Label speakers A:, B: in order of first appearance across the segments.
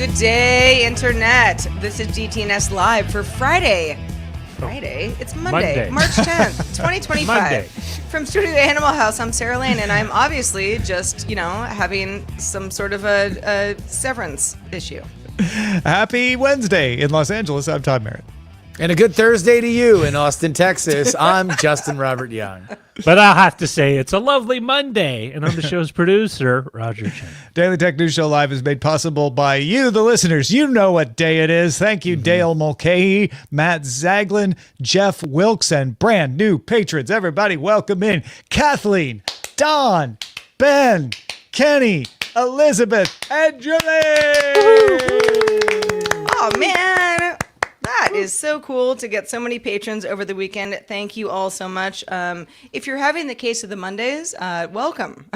A: Good day, Internet. This is DTNS Live for Friday. It's Monday. March 10th, 2025.
B: Monday.
A: From Studio Animal House, I'm Sarah Lane, and I'm obviously just, having some sort of a severance issue.
C: Happy Wednesday in Los Angeles. I'm Todd Merritt.
D: And a good Thursday to you in Austin, Texas. I'm Justin Robert Young.
B: But I'll have to say it's a lovely Monday. And I'm the show's producer, Roger Chang.
C: Daily Tech News Show Live is made possible by you, the listeners. You know what day it is. Thank you, Dale Mulcahy, Matt Zaglin, Jeff Wilkes, and brand new patrons. Everybody welcome in Kathleen, Don, Ben, Kenny, Elizabeth, and Julie.
A: Oh, man. That is so cool to get so many patrons over the weekend. Thank you all so much. If you're having the case of the Mondays, welcome.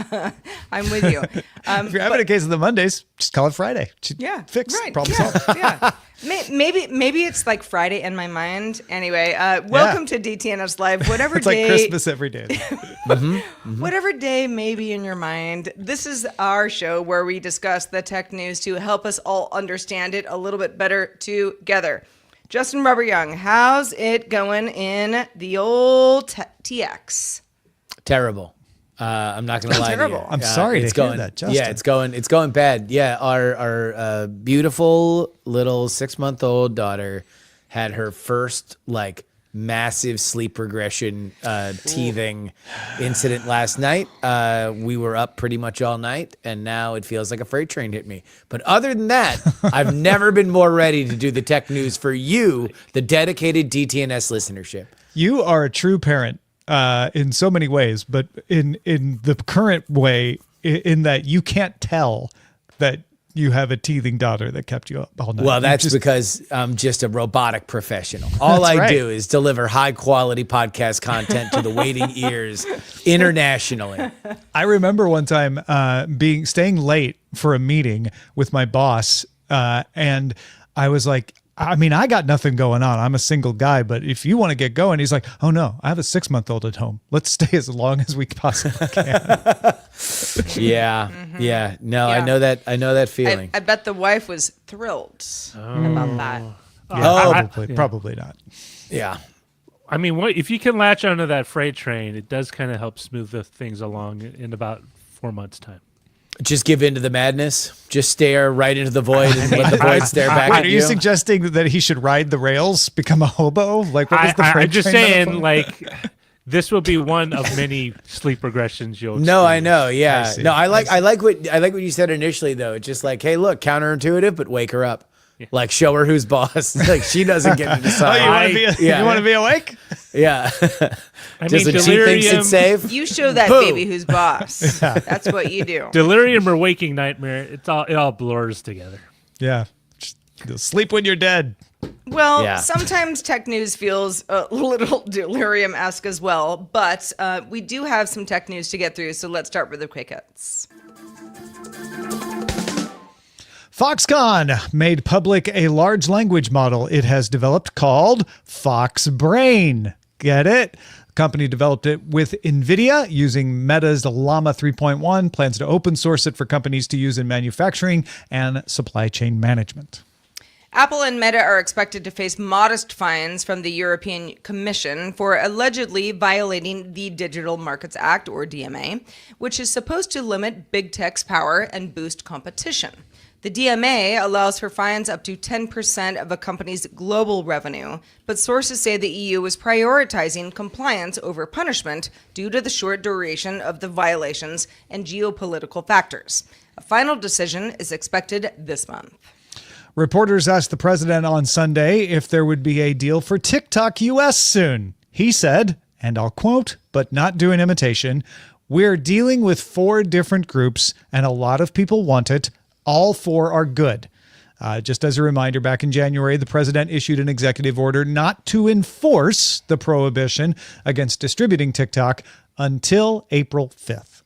A: I'm with you.
C: If you're having a case of the Mondays, just call it Friday.
A: Yeah.
C: Fix.
A: Right.
C: Problem solved.
A: Yeah. Maybe it's like Friday in my mind. Anyway, welcome to DTNS Live. Whatever
C: It's
A: day,
C: like Christmas every day.
A: Whatever day may be in your mind, this is our show where we discuss the tech news to help us all understand it a little bit better together. Justin Robert Young, how's it going in the old TX?
D: Terrible. I'm not going to lie
A: Terrible.
D: to you.
C: I'm sorry to hear that, Justin.
D: Yeah, it's going bad. Yeah, our beautiful little 6-month-old daughter had her first massive sleep regression teething incident last night. We were up pretty much all night, and now it feels like a freight train hit me. But other than that, I've never been more ready to do the tech news for you, the dedicated DTNS listenership.
C: You are a true parent in so many ways, but in the current way, in that you can't tell that you have a teething daughter that kept you up all night.
D: Well, that's because I'm just a robotic professional. All I do is deliver high quality podcast content to the waiting ears internationally.
C: I remember one time staying late for a meeting with my boss, and I was like, I got nothing going on. I'm a single guy, but if you want to get going, he's like, oh no, I have a 6-month-old at home. Let's stay as long as we possibly can.
D: Yeah. No, I know that feeling.
A: I bet the wife was thrilled about that.
C: Probably not.
D: Yeah.
B: I mean, if you can latch onto that freight train, it does kind of help smooth the things along in about 4 months' time.
D: Just give in to the madness. Just stare right into the void and let the void stare back
C: Wait,
D: at
C: are
D: you.
C: you suggesting that he should ride the rails, become a hobo? Like, what was the freight
B: I'm just
C: train
B: saying, this will be one of many sleep regressions you'll experience.
D: No, I know. Yeah.
C: I see.
D: No, I like what you said initially though. It's just like, hey, look, counterintuitive, but wake her up. Yeah. Like, show her who's boss. Like, she doesn't get to decide.
C: You want to be awake?
D: Yeah. Just when
B: delirium,
D: she thinks it's safe.
A: You show that baby who's boss. That's what you do.
B: Delirium or waking nightmare, it all blurs together.
C: Yeah. Just sleep when you're dead.
A: Well, sometimes tech news feels a little delirium-esque as well, but we do have some tech news to get through, so let's start with the quick hits.
C: Foxconn made public a large language model it has developed called Fox Brain. Get it? The company developed it with NVIDIA using Meta's Llama 3.1, plans to open source it for companies to use in manufacturing and supply chain management.
A: Apple and Meta are expected to face modest fines from the European Commission for allegedly violating the Digital Markets Act, or DMA, which is supposed to limit big tech's power and boost competition. The DMA allows for fines up to 10% of a company's global revenue, but sources say the EU is prioritizing compliance over punishment due to the short duration of the violations and geopolitical factors. A final decision is expected this month.
C: Reporters asked the president on Sunday if there would be a deal for TikTok US soon. He said, and I'll quote, but not do an imitation, "We're dealing with 4 different groups and a lot of people want it. All 4 are good." Just as a reminder, back in January, the president issued an executive order not to enforce the prohibition against distributing TikTok until April 5th.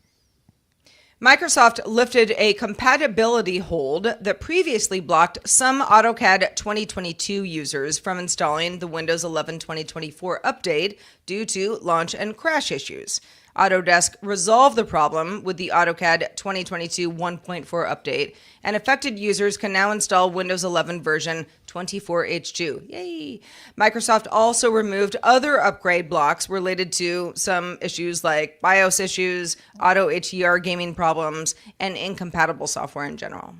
A: Microsoft lifted a compatibility hold that previously blocked some AutoCAD 2022 users from installing the Windows 11 2024 update due to launch and crash issues. Autodesk resolved the problem with the AutoCAD 2022 1.4 update, and affected users can now install Windows 11 version 24H2. Yay! Microsoft also removed other upgrade blocks related to some issues like BIOS issues, auto HDR gaming problems, and incompatible software in general.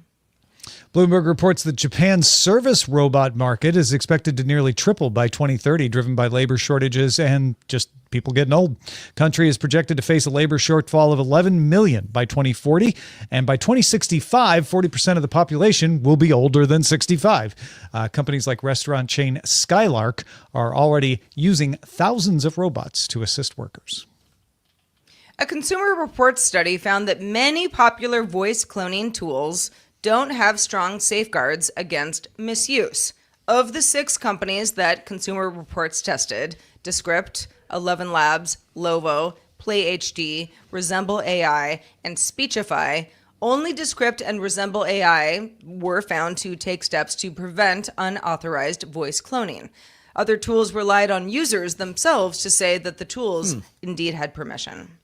C: Bloomberg reports that Japan's service robot market is expected to nearly triple by 2030, driven by labor shortages and just people getting old. Country is projected to face a labor shortfall of 11 million by 2040, and by 2065, 40% of the population will be older than 65. Companies like restaurant chain Skylark are already using thousands of robots to assist workers.
A: A Consumer Reports study found that many popular voice cloning tools don't have strong safeguards against misuse. Of the 6 companies that Consumer Reports tested, Descript, 11 Labs, Lovo, PlayHD, Resemble AI, and Speechify, only Descript and Resemble AI were found to take steps to prevent unauthorized voice cloning. Other tools relied on users themselves to say that the tools indeed had permission.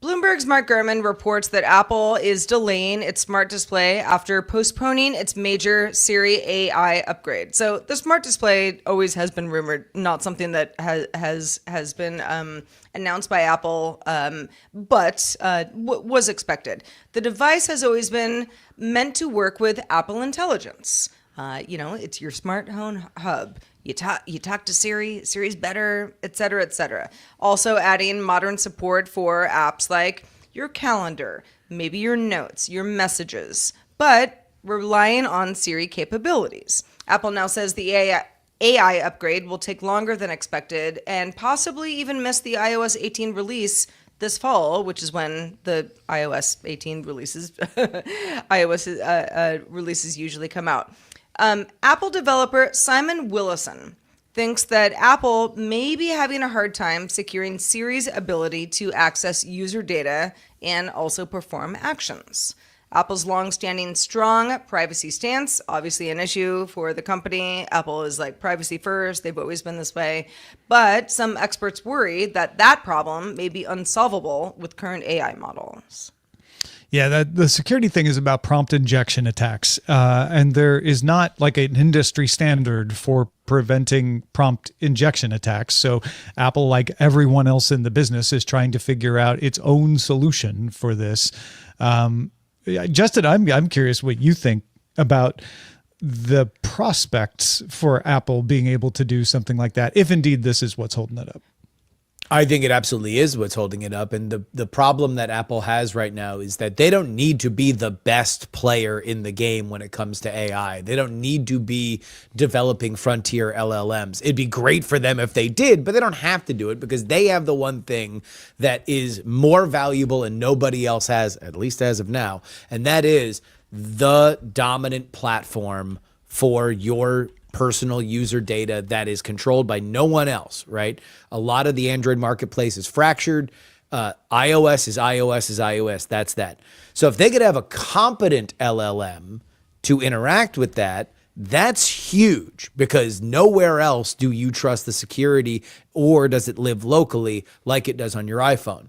A: Bloomberg's Mark Gurman reports that Apple is delaying its smart display after postponing its major Siri AI upgrade. So the smart display always has been rumored, not something that has been announced by Apple, but was expected. The device has always been meant to work with Apple Intelligence. It's your smart home hub. You talk to Siri, Siri's better, et cetera, et cetera. Also adding modern support for apps like your calendar, maybe your notes, your messages, but relying on Siri capabilities. Apple now says the AI upgrade will take longer than expected and possibly even miss the iOS 18 release this fall, which is when the iOS 18 releases releases usually come out. Apple developer Simon Willison thinks that Apple may be having a hard time securing Siri's ability to access user data and also perform actions. Apple's long-standing strong privacy stance, obviously an issue for the company. Apple is like privacy first. They've always been this way. But some experts worry that that problem may be unsolvable with current AI models.
C: Yeah, the security thing is about prompt injection attacks. And there is not like an industry standard for preventing prompt injection attacks. So Apple, like everyone else in the business, is trying to figure out its own solution for this. Justin, I'm curious what you think about the prospects for Apple being able to do something like that, if indeed this is what's holding it up.
D: I think it absolutely is what's holding it up. And the problem that Apple has right now is that they don't need to be the best player in the game when it comes to AI. They don't need to be developing frontier LLMs. It'd be great for them if they did, but they don't have to do it because they have the one thing that is more valuable and nobody else has, at least as of now. And that is the dominant platform for your personal user data that is controlled by no one else, right? A lot of the Android marketplace is fractured. iOS is iOS is iOS. That's that. So if they could have a competent LLM to interact with that, that's huge because nowhere else do you trust the security or does it live locally like it does on your iPhone.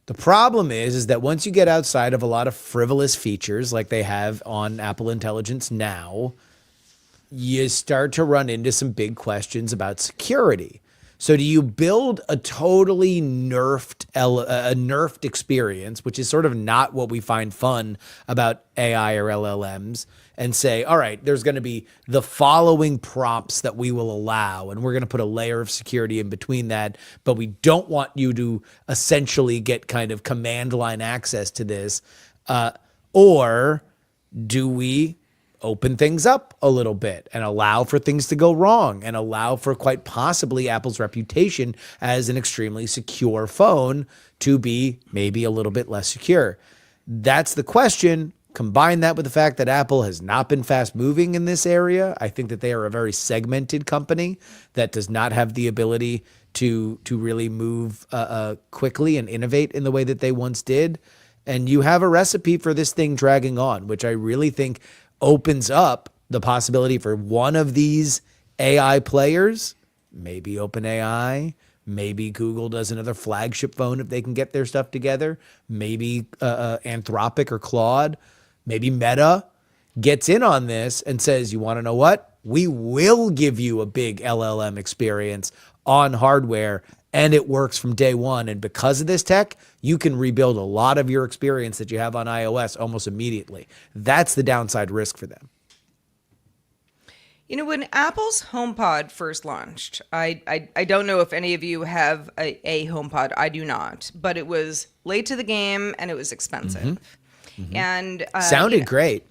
D: The problem is that once you get outside of a lot of frivolous features like they have on Apple Intelligence now, you start to run into some big questions about security. So do you build a totally nerfed experience, which is sort of not what we find fun about AI or LLMs, and say, all right, there's going to be the following prompts that we will allow, and we're going to put a layer of security in between that, but we don't want you to essentially get kind of command line access to this, or do we open things up a little bit and allow for things to go wrong and allow for quite possibly Apple's reputation as an extremely secure phone to be maybe a little bit less secure? That's the question. Combine that with the fact that Apple has not been fast moving in this area. I think that they are a very segmented company that does not have the ability to really move quickly and innovate in the way that they once did. And you have a recipe for this thing dragging on, which I really think opens up the possibility for one of these AI players, maybe OpenAI, maybe Google does another flagship phone if they can get their stuff together, maybe Anthropic or Claude, maybe Meta gets in on this and says, you want to know what? We will give you a big LLM experience on hardware, and it works from day one. And because of this tech, you can rebuild a lot of your experience that you have on iOS almost immediately. That's the downside risk for them.
A: You know, when Apple's HomePod first launched, I don't know if any of you have a HomePod. I do not, but it was late to the game and it was expensive. And
D: Sounded great.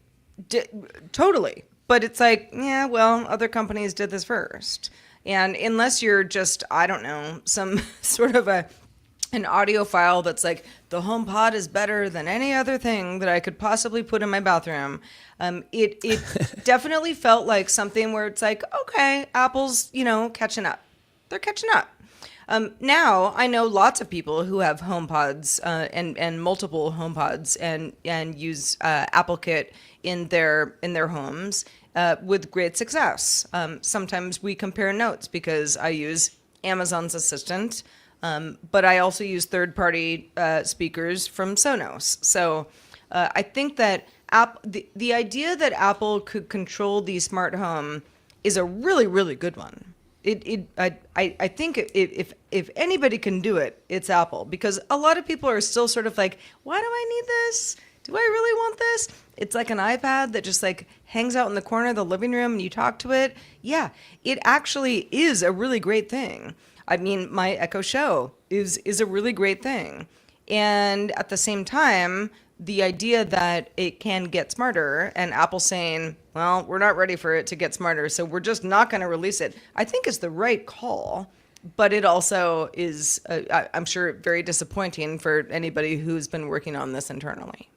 A: Totally. But it's like, yeah, well, other companies did this first. And unless you're just, I don't know, some sort of an audiophile that's like, the HomePod is better than any other thing that I could possibly put in my bathroom. It definitely felt like something where it's like, okay, Apple's, catching up. They're catching up. Now I know lots of people who have HomePods and multiple HomePods and use AppleKit in their homes with great success. Sometimes we compare notes because I use Amazon's Assistant, but I also use third-party speakers from Sonos. So I think that the idea that Apple could control the smart home is a really, really good one. I think if anybody can do it, it's Apple, because a lot of people are still sort of like, why do I need this? Do I really want this? It's like an iPad that just like hangs out in the corner of the living room and you talk to it. Yeah, it actually is a really great thing. I mean, my Echo Show is a really great thing. And at the same time, the idea that it can get smarter and Apple saying, well, we're not ready for it to get smarter, so we're just not going to release it, I think is the right call. But it also is, I'm sure, very disappointing for anybody who's been working on this internally.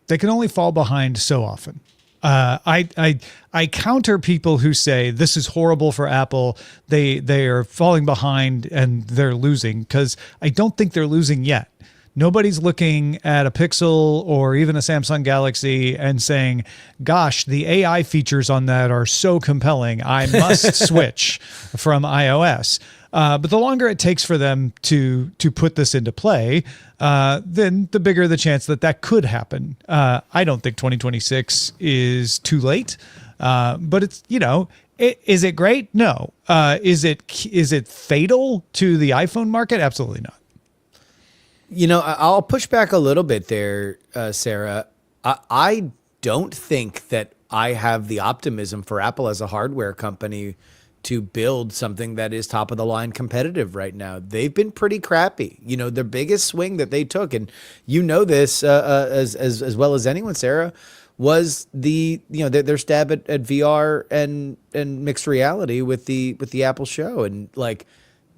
C: They can only fall behind so often. I counter people who say this is horrible for Apple. They are falling behind and they're losing, because I don't think they're losing yet. Nobody's looking at a Pixel or even a Samsung Galaxy and saying, gosh, the AI features on that are so compelling, I must switch from iOS. But the longer it takes for them to put this into play, then the bigger the chance that could happen. I don't think 2026 is too late, but it's, is it great? No. Is it fatal to the iPhone market? Absolutely not.
D: I'll push back a little bit there, Sarah. I don't think that I have the optimism for Apple as a hardware company to build something that is top of the line competitive right now. They've been pretty crappy. The biggest swing that they took, and this as well as anyone, Sarah, was their stab at VR and mixed reality with the Apple Show, and like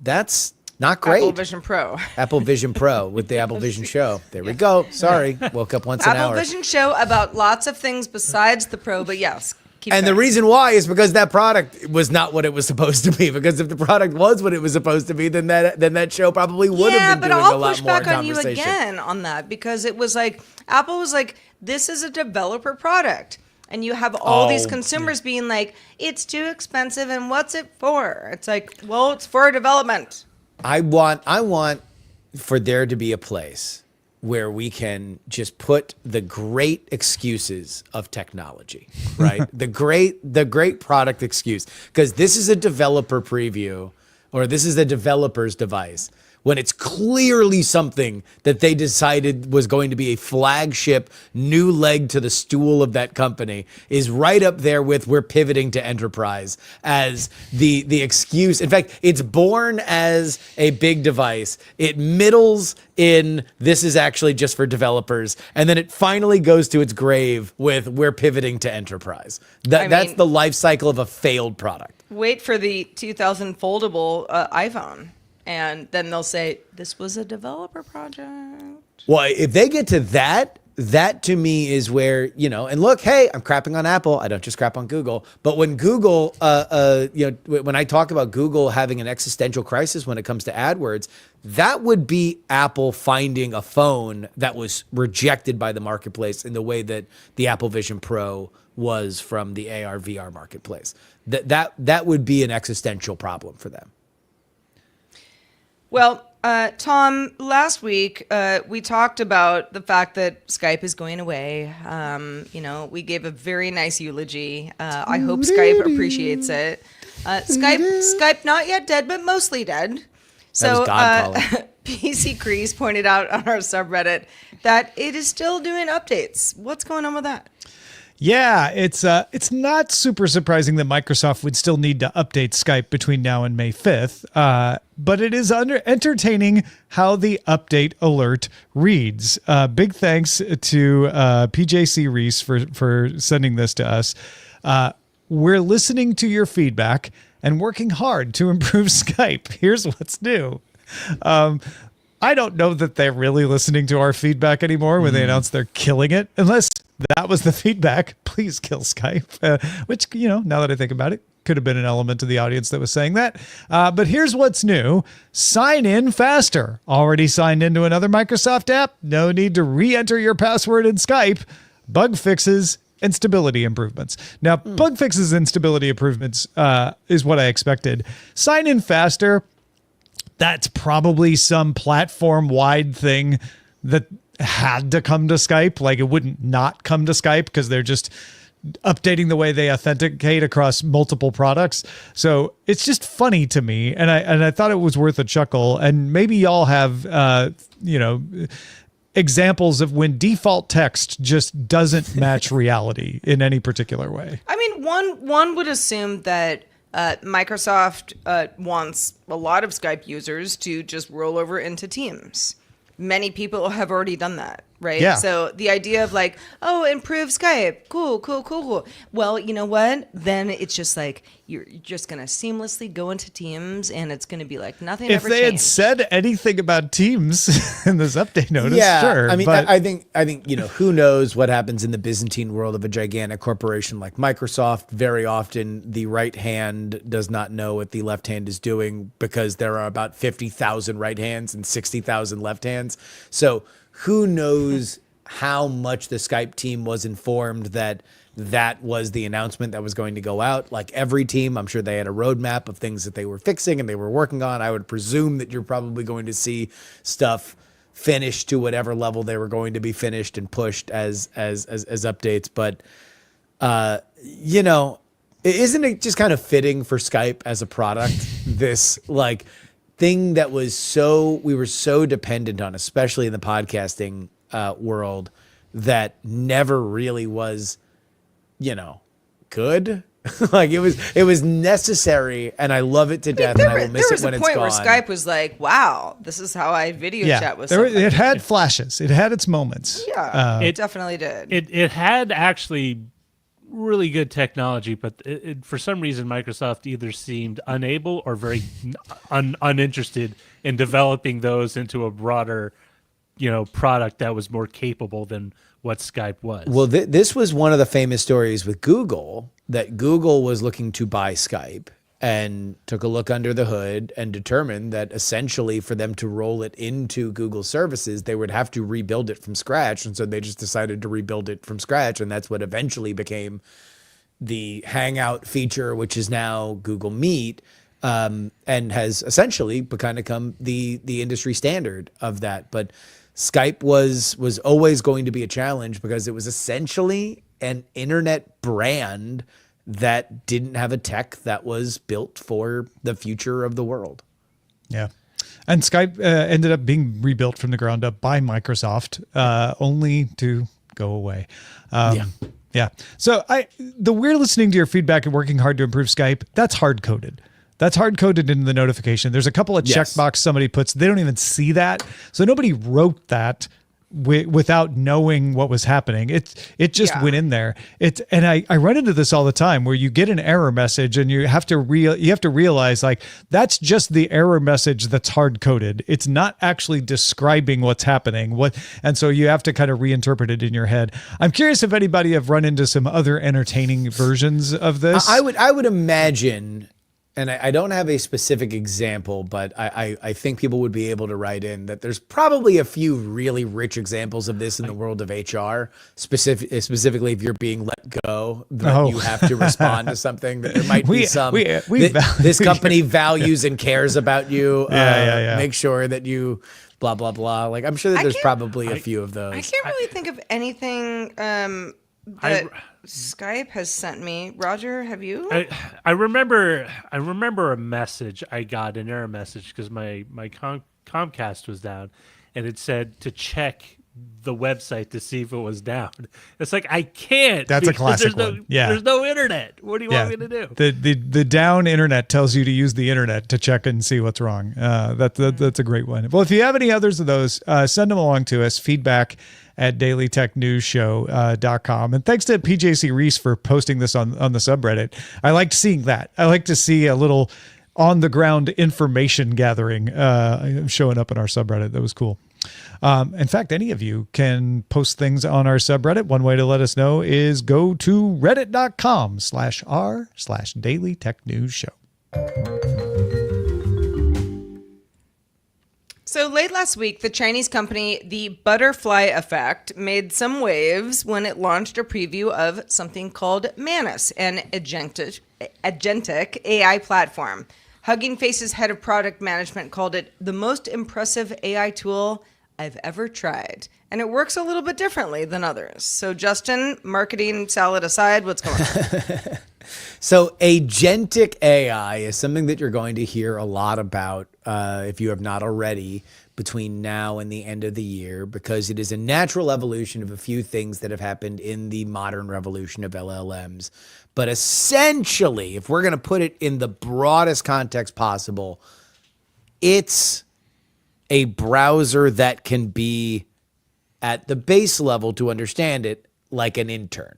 D: that's not great.
A: Apple Vision Pro.
D: Apple Vision Pro with the Apple Vision Show. There we go. Sorry, woke up once an hour.
A: Apple Vision Show about lots of things besides the Pro, but yes.
D: And the reason why is because that product was not what it was supposed to be. Because if the product was what it was supposed to be, then that show probably would have been doing a lot more conversation. Yeah, but I'll push back on you
A: again on that, because it was like Apple was like, this is a developer product. And you have all these consumers being like, it's too expensive and what's it for? It's like, well, it's for development.
D: I want for there to be a place where we can just put the great excuses of technology, right? the great product excuse, because this is a developer preview, or this is a developer's device, when it's clearly something that they decided was going to be a flagship new leg to the stool of that company, is right up there with we're pivoting to enterprise as the excuse. In fact, it's born as a big device. It middles in this is actually just for developers, and then it finally goes to its grave with we're pivoting to enterprise. That's the life cycle of a failed product.
A: Wait for the 2000 foldable iPhone. And then they'll say, this was a developer project.
D: Well, if they get to that, that to me is where, and look, hey, I'm crapping on Apple. I don't just crap on Google. But when Google, when I talk about Google having an existential crisis when it comes to AdWords, that would be Apple finding a phone that was rejected by the marketplace in the way that the Apple Vision Pro was from the AR VR marketplace. That would be an existential problem for them.
A: Well, Tom, last week we talked about the fact that Skype is going away. We gave a very nice eulogy. I hope Skype appreciates it. Skype not yet dead, but mostly dead. So PC Crease pointed out on our subreddit that it is still doing updates. What's going on with that?
C: Yeah, it's not super surprising that Microsoft would still need to update Skype between now and May 5th, but it is entertaining how the update alert reads. Big thanks to PJC Reese for sending this to us. We're listening to your feedback and working hard to improve Skype. Here's what's new. I don't know that they're really listening to our feedback anymore when they announce they're killing it, unless that was the feedback. Please kill Skype, which, now that I think about it, could have been an element of the audience that was saying that. But here's what's new. Sign in faster. Already signed into another Microsoft app? No need to re-enter your password in Skype. Bug fixes and stability improvements. Now, bug fixes and stability improvements is what I expected. Sign in faster. That's probably some platform-wide thing that had to come to Skype. Like, it wouldn't not come to Skype because they're just updating the way they authenticate across multiple products. So it's just funny to me, and I thought it was worth a chuckle. And maybe y'all have examples of when default text just doesn't match reality in any particular way.
A: I mean, one would assume that Microsoft wants a lot of Skype users to just roll over into Teams. Many people have already done that, right?
C: Yeah.
A: So the idea of like, oh, improve Skype. Cool. Well, you know what? Then it's just like, you're just going to seamlessly go into Teams and it's going to be like nothing
C: If
A: ever
C: they
A: changed.
C: had said anything about Teams in this update notice, sure.
D: I mean,
C: but
D: I think, who knows what happens in the Byzantine world of a gigantic corporation like Microsoft. Very often the right hand does not know what the left hand is doing because there are about 50,000 right hands and 60,000 left hands. So who knows how much the Skype team was informed that was the announcement that was going to go out. Like every team, I'm sure they had a roadmap of things that they were fixing and they were working on. I would presume that you're probably going to see stuff finished to whatever level they were going to be finished and pushed as updates. But, isn't it just kind of fitting for Skype as a product, this like thing that we were so dependent on, especially in the podcasting world, that never really was, good. Like it was necessary, and I love it to death, and I will miss it when it's gone.
A: There was a point where Skype was like, wow, this is how I video chat with somebody.
C: It had flashes. It had its moments.
A: Yeah, it definitely did.
B: It had actually really good technology, but for some reason Microsoft either seemed unable or very uninterested in developing those into a broader, product that was more capable than what Skype was.
D: Well, this was one of the famous stories with Google, that Google was looking to buy Skype and took a look under the hood and determined that essentially for them to roll it into Google services, they would have to rebuild it from scratch. And so they just decided to rebuild it from scratch. And that's what eventually became the Hangout feature, which is now Google Meet, and has essentially become the industry standard of that. But Skype was always going to be a challenge because it was essentially an internet brand that didn't have a tech that was built for the future of the world.
C: Yeah. And Skype ended up being rebuilt from the ground up by Microsoft, only to go away. Yeah. So we're listening to your feedback and working hard to improve Skype. That's hard coded. That's hard coded in the notification. There's a couple of checkbox somebody puts. They don't even see that. So nobody wrote that. without knowing what was happening. It just
A: Yeah.
C: went in there. And I run into this all the time where you get an error message and you have to realize like that's just the error message that's hard coded. It's not actually describing what's happening. And so you have to kind of reinterpret it in your head. I'm curious if anybody have run into some other entertaining versions of this.
D: I would imagine, and I don't have a specific example, but I think people would be able to write in that there's probably a few really rich exampos of this in the world of HR, specifically if you're being let go, that you have to respond to something, that there might be this company values and cares about you. Make sure that you blah, blah, blah. Like, I'm sure that there's probably a few of those.
A: I can't really think of anything that Skype has sent me. Roger, have you?
B: I remember a message I got, an error message, because my Comcast was down, and it said to check the website to see if it was down. It's like, I can't.
C: That's a classic one.
B: There's no internet. What do you want me to do?
C: The down internet tells you to use the internet to check and see what's wrong. That's a great one. Well, if you have any others of those, send them along to us. feedback@dailytechnewsshow.com. And thanks to PJC Reese for posting this on the subreddit. I liked seeing that. I like to see a little on the ground information gathering showing up in our subreddit. That was cool. In fact, any of you can post things on our subreddit. One way to let us know is go to reddit.com/r/dailytechnewsshow.
A: So late last week, the Chinese company The Butterfly Effect made some waves when it launched a preview of something called Manus, an agentic AI platform. Hugging Face's head of product management called it the most impressive AI tool I've ever tried. And it works a little bit differently than others. So Justin, marketing salad aside, what's going on?
D: So agentic AI is something that you're going to hear a lot about if you have not already between now and the end of the year, because it is a natural evolution of a few things that have happened in the modern revolution of LLMs. But essentially, if we're going to put it in the broadest context possible, it's a browser that can be at the base level, to understand it, like an intern.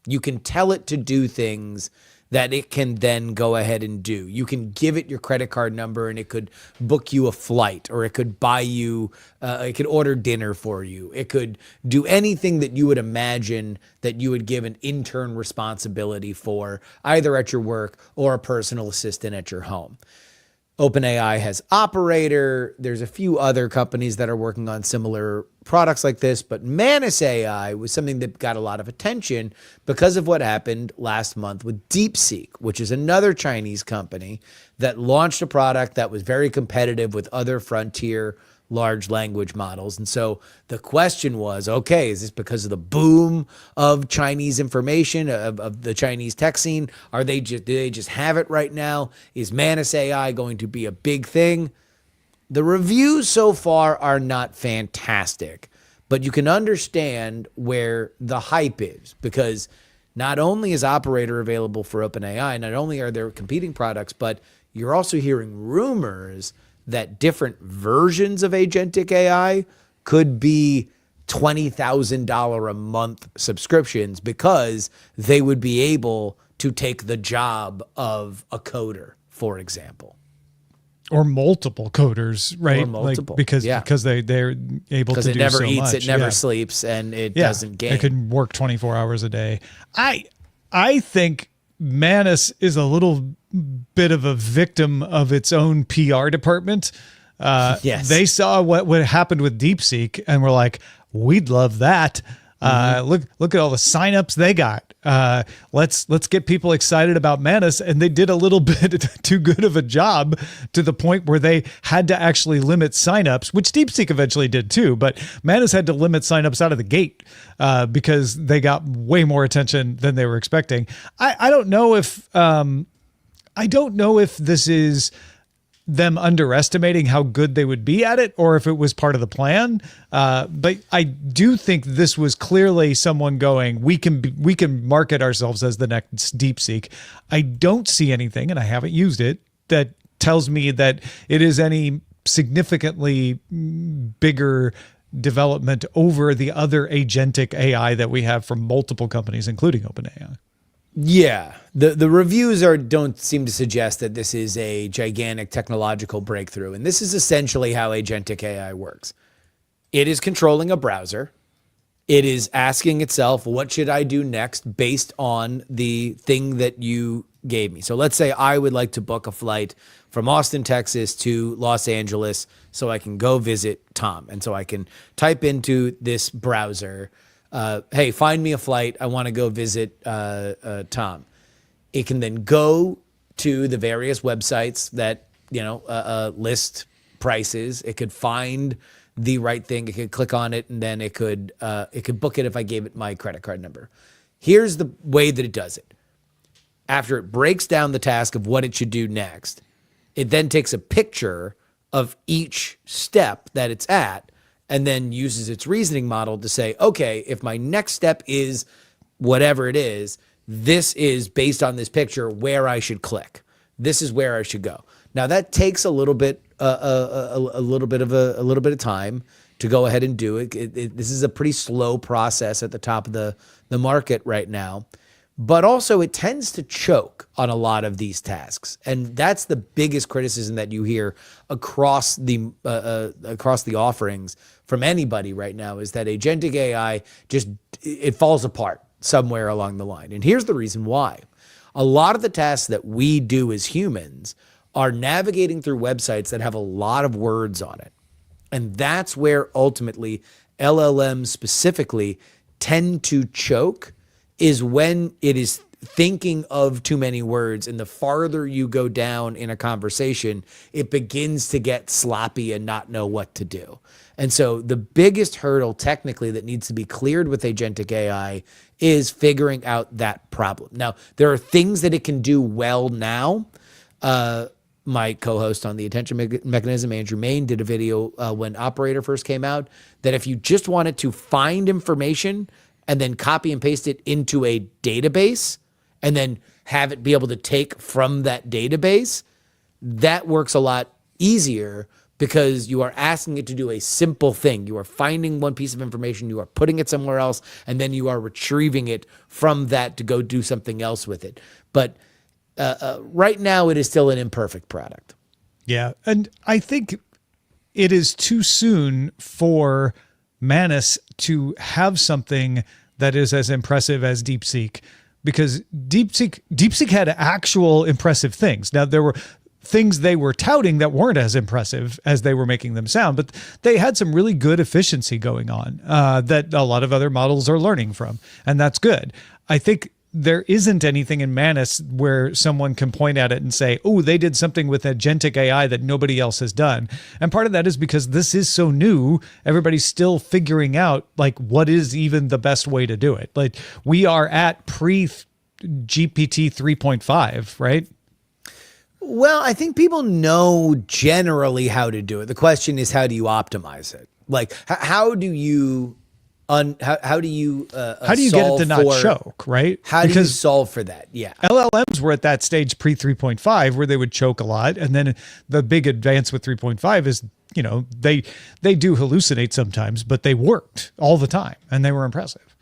D: You can tell it to do things that it can then go ahead and do. You can give it your credit card number and it could book you a flight, or it could buy you, it could order dinner for you. It could do anything that you would imagine that you would give an intern responsibility for, either at your work or a personal assistant at your home. OpenAI has Operator. There's a few other companies that are working on similar products like this, but Manus AI was something that got a lot of attention because of what happened last month with DeepSeek, which is another Chinese company that launched a product that was very competitive with other frontier large language models. And so the question was, okay, is this because of the boom of Chinese information, of the Chinese tech scene? Do they just have it right now? Is Manus AI going to be a big thing? The reviews so far are not fantastic, but you can understand where the hype is, because not only is Operator available for OpenAI, not only are there competing products, but you're also hearing rumors that different versions of agentic AI could be $20,000 a month subscriptions, because they would be able to take the job of a coder, for example.
C: Or multiple coders, right?
D: Or multiple,
C: because they're able to
D: Because
C: do
D: it never
C: so
D: eats,
C: much.
D: it never sleeps, and it doesn't game.
C: It can work 24 hours a day. I think Manus is a little bit of a victim of its own PR department.
D: Yes.
C: They saw what happened with DeepSeek and were like, we'd love that. Look at all the signups they got. Let's get people excited about Manus, and they did a little bit too good of a job, to the point where they had to actually limit signups, which DeepSeek eventually did too. But Manus had to limit signups out of the gate because they got way more attention than they were expecting. I don't know if this is them underestimating how good they would be at it, or if it was part of the plan. But I do think this was clearly someone going, we can market ourselves as the next DeepSeek. I don't see anything, and I haven't used it, that tells me that it is any significantly bigger development over the other agentic AI that we have from multiple companies, including OpenAI.
D: Yeah, the reviews don't seem to suggest that this is a gigantic technological breakthrough, and this is essentially how agentic AI works. It is controlling a browser. It is asking itself, what should I do next based on the thing that you gave me? So let's say I would like to book a flight from Austin, Texas to Los Angeles so I can go visit Tom. And so I can type into this browser, hey, find me a flight. I want to go visit Tom. It can then go to the various websites that, list prices. It could find the right thing. It could click on it, and then it could book it if I gave it my credit card number. Here's the way that it does it. After it breaks down the task of what it should do next, it then takes a picture of each step that it's at and then uses its reasoning model to say, okay, if my next step is whatever it is, this is based on this picture where I should click. This is where I should go. Now that takes a little bit of time to go ahead and do it. This is a pretty slow process at the top of the market right now. But also it tends to choke on a lot of these tasks. And that's the biggest criticism that you hear across the offerings from anybody right now, is that agentic AI it falls apart somewhere along the line. And here's the reason why. A lot of the tasks that we do as humans are navigating through websites that have a lot of words on it. And that's where ultimately LLMs specifically tend to choke, is when it is thinking of too many words. And the farther you go down in a conversation, it begins to get sloppy and not know what to do. And so the biggest hurdle technically that needs to be cleared with agentic AI is figuring out that problem. Now, there are things that it can do well now. My co-host on the attention mechanism, Andrew Main, did a video when Operator first came out, that if you just wanted to find information and then copy and paste it into a database and then have it be able to take from that database, that works a lot easier because you are asking it to do a simple thing. You are finding one piece of information, you are putting it somewhere else, and then you are retrieving it from that to go do something else with it. But right now, it is still an imperfect product.
C: Yeah. And I think it is too soon for Manus to have something that is as impressive as DeepSeek, because DeepSeek had actual impressive things. Now, there were things they were touting that weren't as impressive as they were making them sound, but they had some really good efficiency going on that a lot of other models are learning from, and that's good. I think there isn't anything in Manus where someone can point at it and say, oh, they did something with agentic AI that nobody else has done. And part of that is because this is so new, everybody's still figuring out like what is even the best way to do it. Like we are at pre-GPT 3.5, right?
D: Well, I think people know generally how to do it. The question is, how do you optimize it? Like, how do you how do you
C: get it to not choke, right?
D: How do you solve for that? Yeah.
C: LLMs were at that stage pre 3.5 where they would choke a lot. And then the big advance with 3.5 is, they do hallucinate sometimes, but they worked all the time and they were impressive.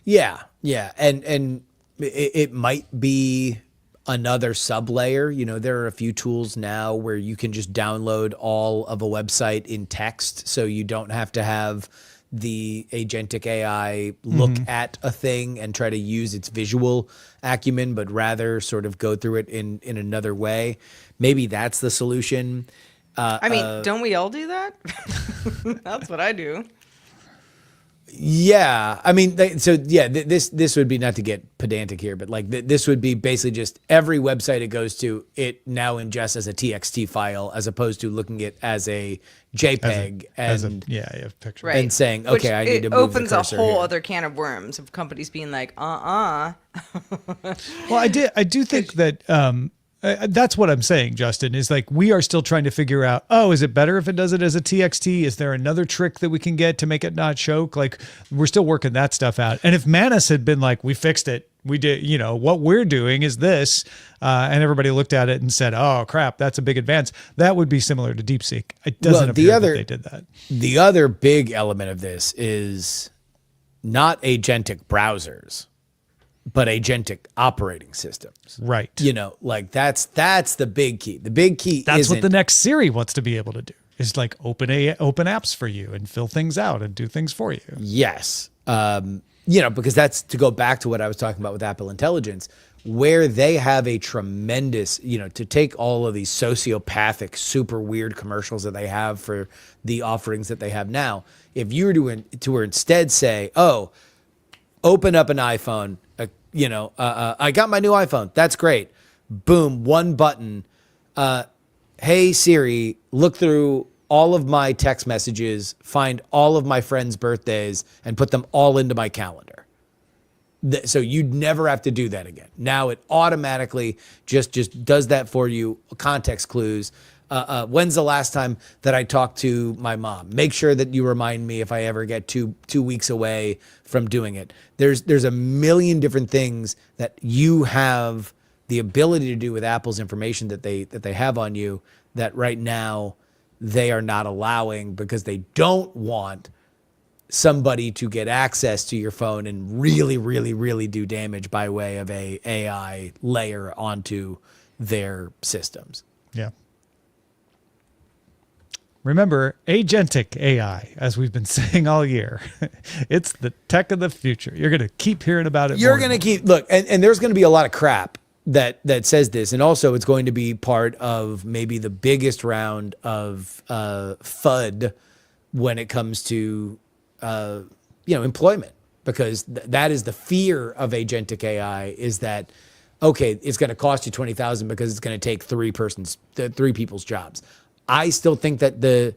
D: Yeah. Yeah. And it might be another sub layer. There are a few tools now where you can just download all of a website in text. So you don't have to have the agentic AI look at a thing and try to use its visual acumen, but rather sort of go through it in another way. Maybe that's the solution.
A: Don't we all do that? That's what I do.
D: Yeah. This would be, not to get pedantic here, but like this would be basically just every website it goes to, it now ingests as a TXT file as opposed to looking at as a JPEG
C: picture.
A: Right.
D: And saying, okay, I need to move the cursor.
A: It opens a whole
D: here.
A: other can of worms of companies being like,
C: Well, I do think that that's what I'm saying, Justin, is like we are still trying to figure out, is it better if it does it as a TXT? Is there another trick that we can get to make it not choke? Like we're still working that stuff out. And if Manus had been like, we fixed it, we did, what we're doing is this. And everybody looked at it and said, oh, crap, that's a big advance. That would be similar to DeepSeek. It doesn't appear that they did that.
D: The other big element of this is not agentic browsers, but agentic operating systems.
C: Right.
D: That's the big key. The big key
C: That's what the next Siri wants to be able to do. Is like open apps for you and fill things out and do things for you.
D: Yes. Because that's to go back to what I was talking about with Apple Intelligence, where they have a tremendous, to take all of these sociopathic, super weird commercials that they have for the offerings that they have now. If you were to instead say, oh, open up an iPhone, I got my new iPhone. That's great. Boom, one button. Hey, Siri, look through all of my text messages, find all of my friends' birthdays, and put them all into my calendar. So you'd never have to do that again. Now it automatically just does that for you. Context clues. When's the last time that I talked to my mom? Make sure that you remind me if I ever get two weeks away from doing it. There's a million different things that you have the ability to do with Apple's information that they have on you that right now they are not allowing because they don't want somebody to get access to your phone and really, really, really do damage by way of a AI layer onto their systems.
C: Yeah. Remember, agentic AI, as we've been saying all year, it's the tech of the future. You're going to keep hearing about it.
D: You're going to keep, look, and there's going to be a lot of crap that says this. And also it's going to be part of maybe the biggest round of FUD when it comes to, employment, because that is the fear of agentic AI is that, okay, it's going to cost you 20,000 because it's going to take three people's jobs. I still think that the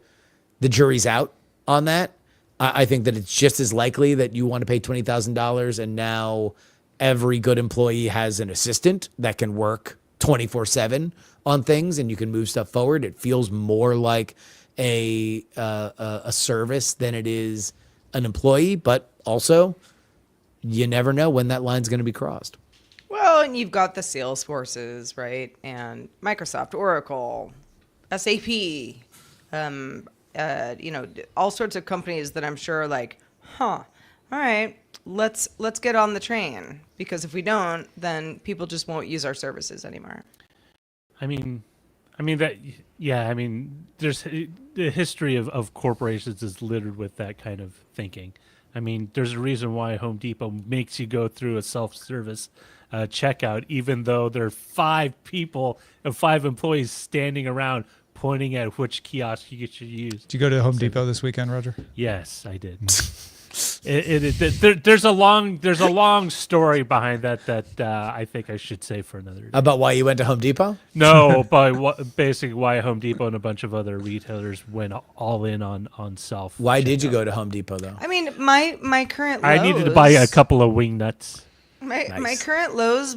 D: jury's out on that. I think that it's just as likely that you want to pay $20,000 and now every good employee has an assistant that can work 24/7 on things and you can move stuff forward. It feels more like a service than it is an employee, but also you never know when that line's going to be crossed.
A: Well, and you've got the Salesforces, right? And Microsoft, Oracle, SAP, all sorts of companies that I'm sure are like, all right, let's get on the train, because if we don't, then people just won't use our services anymore.
B: There's the history of corporations is littered with that kind of thinking. There's a reason why Home Depot makes you go through a self-service checkout, even though there are 5 employees standing around pointing at which kiosk you should use.
C: Did you go to Home Depot this weekend, Roger?
B: Yes, I did. There's a long story behind that I think I should say for another day.
D: About why you went to Home Depot?
B: No, basically why Home Depot and a bunch of other retailers went all in on self.
D: Why did you go to Home Depot though?
A: My current Lowe's,
B: I needed to buy a couple of wing nuts.
A: My current Lowe's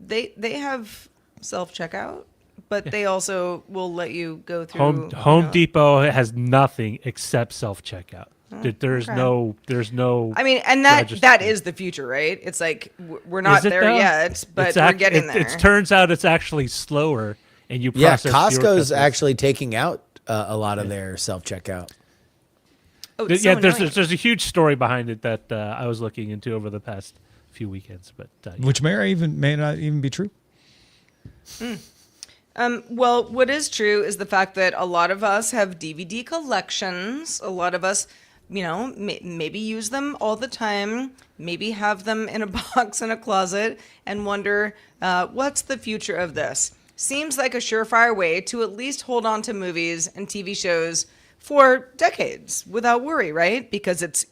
A: they have self checkout, but they also will let you go through.
B: Home Depot has nothing except self checkout. There's no.
A: And that is the future, right? It's like we're not there yet, but we're getting there.
B: It turns out it's actually slower, and you process.
D: Costco's actually taking out a lot of their self checkout.
A: Oh,
B: there's a huge story behind it that I was looking into over the past few weekends, but
C: which may not even be true.
A: Well, what is true is the fact that a lot of us have DVD collections. A lot of us, maybe use them all the time, maybe have them in a box in a closet and wonder, what's the future of this? Seems like a surefire way to at least hold on to movies and TV shows for decades without worry, right? Because it's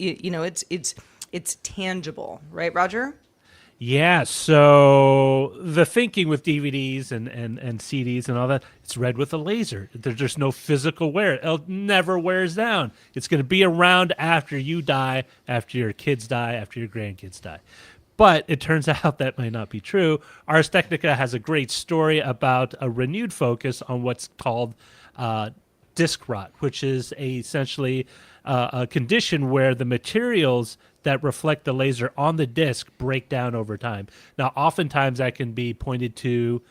A: tangible, right, Roger?
B: Yeah, so the thinking with DVDs and CDs and all that, it's read with a laser. There's just no physical wear. It never wears down. It's going to be around after you die, after your kids die, after your grandkids die. But it turns out that might not be true. Ars Technica has a great story about a renewed focus on what's called disc rot, which is essentially a condition where the materials that reflect the laser on the disc break down over time. Now, oftentimes that can be pointed to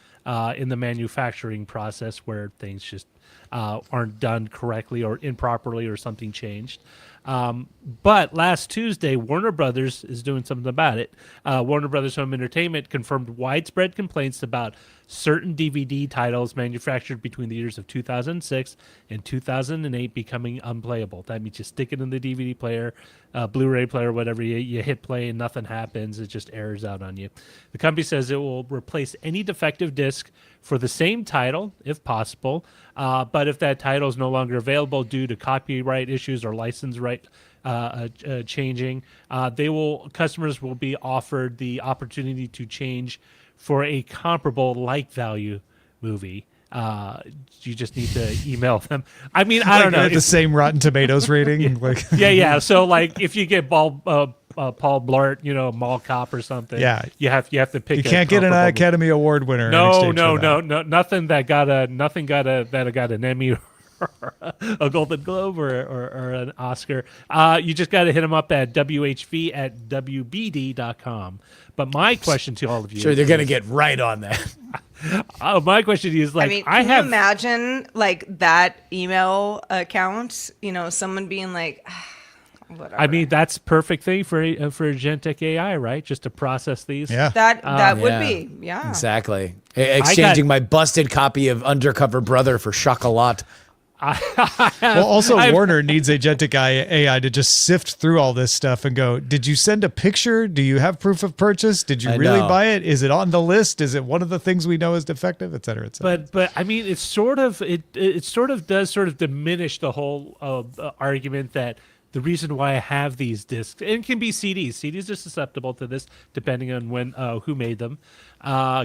B: in the manufacturing process where things just aren't done correctly or improperly or something changed. But last Tuesday, Warner Brothers is doing something about it. Warner Brothers Home Entertainment confirmed widespread complaints about certain DVD titles manufactured between the years of 2006 and 2008 becoming unplayable. That means you stick it in the DVD player, Blu-ray player, whatever, you hit play and nothing happens. It just errors out on you. The company says it will replace any defective disc for the same title, if possible. But if that title is no longer available due to copyright issues or license right changing, customers will be offered the opportunity to change for a comparable like value movie. You just need to email them. I mean, I don't know.
C: At the same Rotten Tomatoes rating.
B: Yeah.
C: Like,
B: yeah. So like if you get Paul Blart, Mall Cop or something.
C: Yeah.
B: You have to pick.
C: you can't get an Academy Award winner.
B: No. Nothing that got an Emmy or a Golden Globe or an Oscar. You just got to hit them up at whv@wbd.com. But my question to all of you,
D: Sure, they're going to get right on that.
B: My question to you is like,
A: I mean, can you imagine like that email account? Someone being like, whatever.
B: I mean, that's perfect thing for agentic AI, right? Just to process these.
C: Yeah.
A: That would
D: Yeah.
A: be, yeah.
D: Exactly. Exchanging my busted copy of Undercover Brother for Chocolat.
C: Well, also Warner needs agentic AI to just sift through all this stuff and go, did you send a picture? Do you have proof of purchase? Did you really buy it? Is it on the list? Is it one of the things we know is defective, et cetera, et cetera?
B: But I mean, it sort of does diminish the whole argument that the reason why I have these discs, and it can be CDs. CDs are susceptible to this depending on who made them.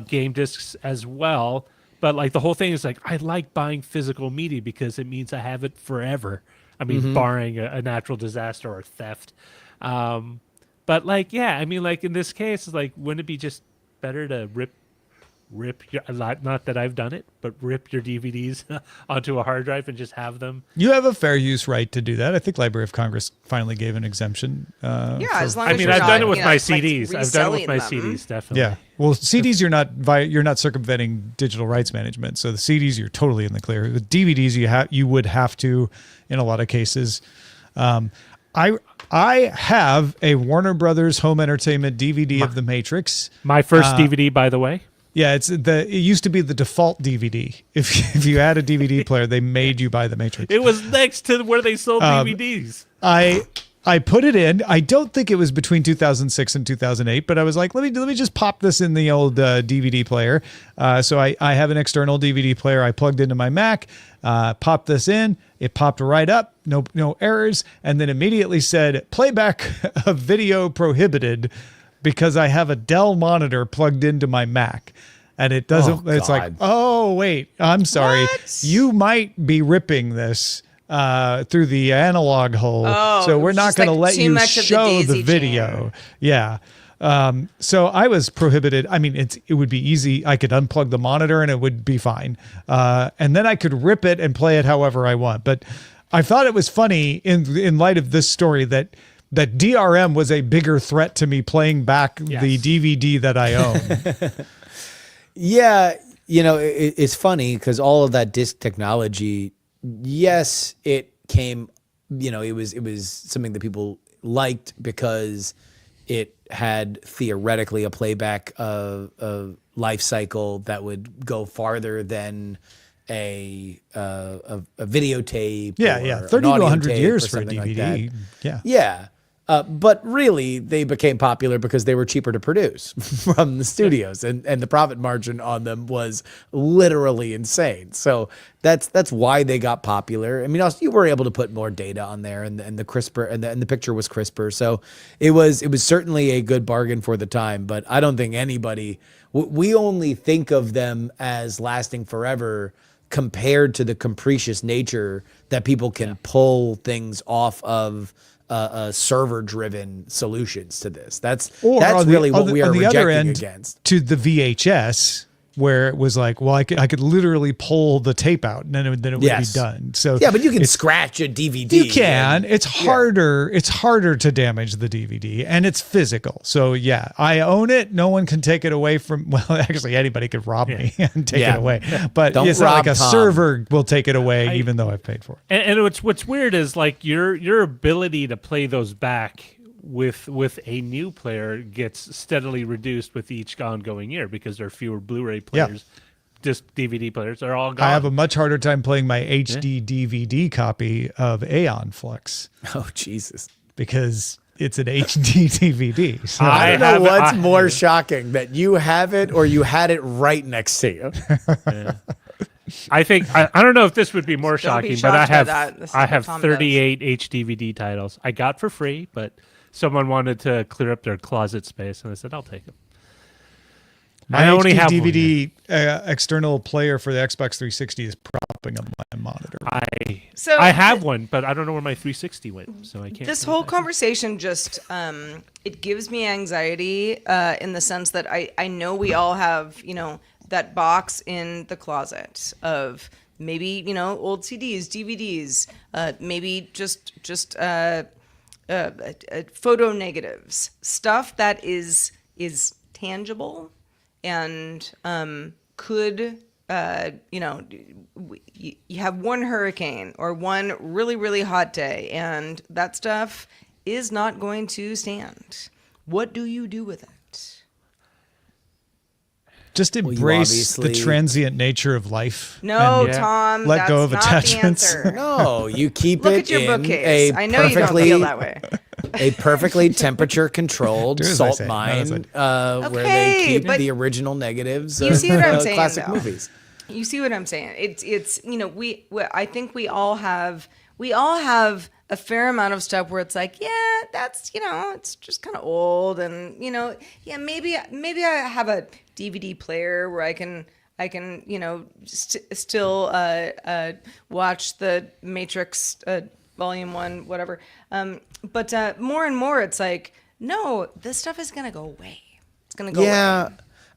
B: Game discs as well. But like the whole thing is like, I like buying physical media because it means I have it forever. I mean, barring a natural disaster or theft. But like, yeah, I mean, like in this case, it's like, wouldn't it be just better to rip your, not that I've done it, but rip your DVDs onto a hard drive and just have them?
C: You have a fair use right to do that. I think Library of Congress finally gave an exemption.
A: As long as
B: I've done it with my
A: like,
B: CDs. I've done it with my
A: reselling them.
B: CDs, definitely.
C: Yeah. Well, CDs you're not circumventing digital rights management. So the CDs you're totally in the clear. The DVDs you would have to in a lot of cases. I have a Warner Brothers Home Entertainment DVD of The Matrix.
B: My first DVD, by the way.
C: Yeah, it used to be the default DVD. If you had a DVD player, they made you buy The Matrix.
B: It was next to where they sold DVDs.
C: I put it in. I don't think it was between 2006 and 2008, but I was like, let me just pop this in the old DVD player. So I have an external DVD player I plugged into my Mac, popped this in. It popped right up, no errors, and then immediately said, playback of video prohibited, because I have a Dell monitor plugged into my Mac. And it doesn't, it's like, oh, wait, I'm sorry.
A: What?
C: You might be ripping this through the analog hole.
A: Oh,
C: So we're not
A: just
C: going to
A: like
C: let
A: too
C: you
A: much of the
C: show the
A: daisy
C: video.
A: chain.
C: Yeah. So I was prohibited. I mean, it would be easy. I could unplug the monitor and it would be fine. And then I could rip it and play it however I want. But I thought it was funny in light of this story that DRM was a bigger threat to me playing back the DVD that I own.
D: Yeah, it's funny because all of that disc technology, yes, it came, it was something that people liked because it had theoretically a playback life cycle that would go farther than a videotape.
C: Yeah,
D: or
C: 30
D: an
C: to
D: audio
C: 100
D: tape
C: years
D: or
C: for a
D: something like
C: DVD.
D: that. Yeah. But really, they became popular because they were cheaper to produce from the studios, and the profit margin on them was literally insane. So that's why they got popular. I mean, also, you were able to put more data on there, and the crisper and the picture was crisper. So it was certainly a good bargain for the time. But I don't think anybody. We only think of them as lasting forever compared to the capricious nature that people can pull things off of. Server-driven solutions to this. That's really what we are rejecting against.
C: To the VHS, where it was like, well, I could literally pull the tape out and then it would be done. So
D: yeah, but you can scratch a DVD.
C: You can. It's harder. It's harder to damage the DVD, and it's physical. So yeah, I own it. No one can take it away from. Well, actually, anybody could rob me and take it away. But
D: Don't
C: it's not like
D: rob
C: a
D: Tom.
C: server will take it away, even though I've paid for it.
B: And what's weird is like your ability to play those back with a new player gets steadily reduced with each ongoing year because there are fewer Blu-ray players. Just DVD players are all gone.
C: I have a much harder time playing my HD DVD copy of Aeon Flux
D: Oh, Jesus.
C: because it's an HD DVD. So
D: I don't know what's more shocking, that you have it or you had it right next to you.
B: I think I don't know if this would be more
A: Don't be
B: shocking, but I
A: shocked by
B: have
A: that. This is
B: I
A: what
B: have
A: Tom
B: 38 HDVD titles I got for free, but someone wanted to clear up their closet space, and I said I'll take them.
C: my
B: I only
C: HD
B: have one,
C: DVD external player for the Xbox 360 is propping up my monitor.
B: I have one, but I don't know where my 360 went, so I can't.
A: This whole conversation just it gives me anxiety in the sense that I know we all have, that box in the closet of maybe, old CDs, DVDs, maybe just photo negatives, stuff that is tangible and could you have one hurricane or one really, really hot day, and that stuff is not going to stand. What do you do with it?
C: Just embrace the transient nature of life.
A: No,
C: and
A: Tom,
C: let
A: that's
C: go of
A: not
C: attachments.
A: The answer.
D: No, you keep
A: Look
D: it
A: at your
D: in
A: bookcase.
D: a
A: I know you don't
D: perfectly
A: feel that way.
D: a perfectly temperature-controlled
C: Do as I
D: salt
C: say,
D: mine
C: not as
D: where they
A: Okay,
D: keep
A: but
D: the original negatives
A: you
D: of
A: see what I'm saying,
D: classic
A: though.
D: movies.
A: You see what I'm saying? It's I think we all have a fair amount of stuff where it's like, yeah, that's it's just kind of old, and maybe I have a DVD player where I can still watch the Matrix Volume 1, whatever. But more and more, it's like, no, this stuff is gonna go away. It's gonna go away.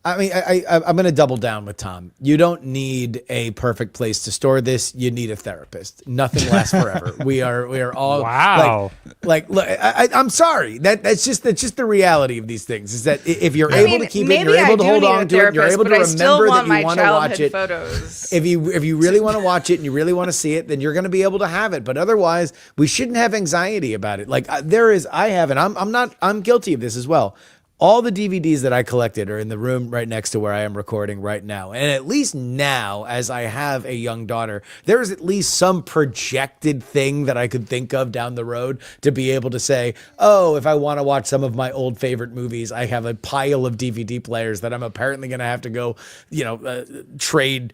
D: I mean, I'm going to double down with Tom. You don't need a perfect place to store this. You need a therapist. Nothing lasts forever. We are all
B: Wow.
D: Like look, I'm sorry. That's just the reality of these things. Is that if you're able to keep it, and you're able to hold on to it, you're able to remember that you want to watch it.
A: Photos.
D: If you really want to watch it and you really want to see it, then you're going to be able to have it. But otherwise, we shouldn't have anxiety about it. Like I'm guilty of this as well. All the DVDs that I collected are in the room right next to where I am recording right now. And at least now, as I have a young daughter, there is at least some projected thing that I could think of down the road to be able to say, oh, if I want to watch some of my old favorite movies, I have a pile of DVD players that I'm apparently going to have to go, trade